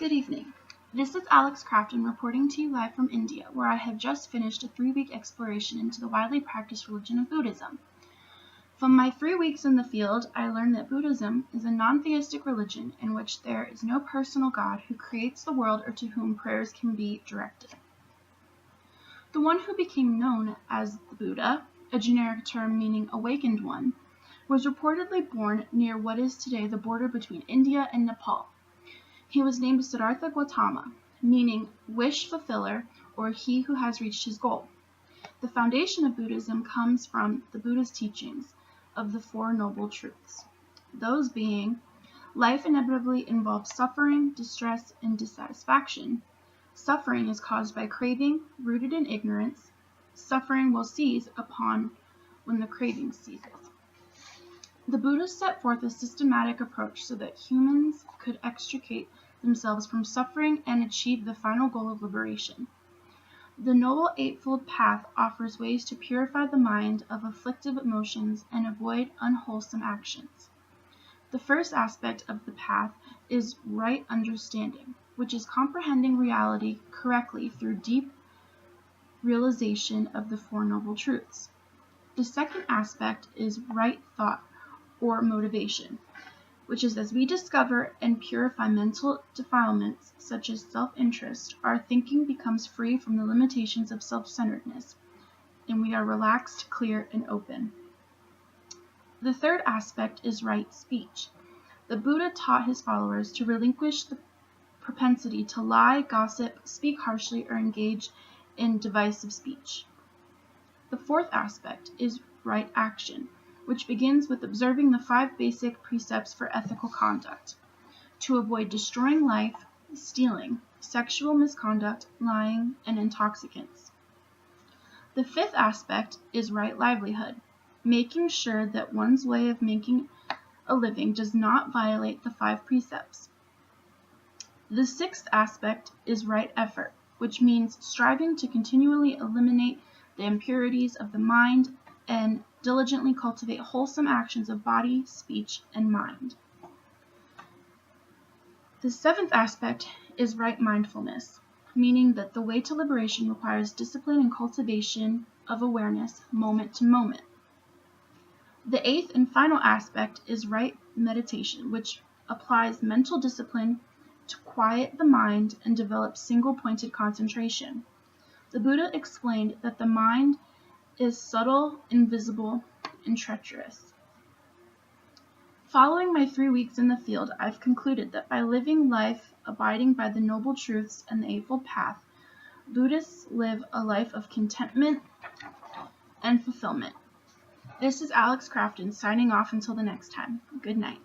Good evening. This is Alex Crafton reporting to you live from India, where I have just finished a 3-week exploration into the widely practiced religion of Buddhism. From my 3 weeks in the field, I learned that Buddhism is a non-theistic religion in which there is no personal God who creates the world or to whom prayers can be directed. The one who became known as the Buddha, a generic term meaning awakened one, was reportedly born near what is today the border between India and Nepal. He was named Siddhartha Gautama, meaning wish fulfiller or he who has reached his goal. The foundation of Buddhism comes from the Buddha's teachings of the Four Noble Truths, those being life inevitably involves suffering, distress, and dissatisfaction. Suffering is caused by craving, rooted in ignorance. Suffering will cease upon when the craving ceases. The Buddha set forth a systematic approach so that humans could extricate themselves from suffering and achieve the final goal of liberation. The Noble Eightfold Path offers ways to purify the mind of afflictive emotions and avoid unwholesome actions. The first aspect of the path is right understanding, which is comprehending reality correctly through deep realization of the Four Noble Truths. The second aspect is right thought, or motivation, which is as we discover and purify mental defilements such as self-interest, our thinking becomes free from the limitations of self-centeredness, and we are relaxed, clear, and open. The third aspect is right speech. The Buddha taught his followers to relinquish the propensity to lie, gossip, speak harshly, or engage in divisive speech. The fourth aspect is right action, which begins with observing the 5 basic precepts for ethical conduct: to avoid destroying life, stealing, sexual misconduct, lying, and intoxicants. The fifth aspect is right livelihood, making sure that one's way of making a living does not violate the 5 precepts. The sixth aspect is right effort, which means striving to continually eliminate the impurities of the mind and diligently cultivate wholesome actions of body, speech, and mind. The seventh aspect is right mindfulness, meaning that the way to liberation requires discipline and cultivation of awareness moment to moment. The eighth and final aspect is right meditation, which applies mental discipline to quiet the mind and develop single-pointed concentration. The Buddha explained that the mind is subtle, invisible, and treacherous. Following my 3 weeks in the field, I've concluded that by living life abiding by the Noble Truths and the Eightfold Path, Buddhists live a life of contentment and fulfillment. This is Alex Crafton signing off until the next time. Good night.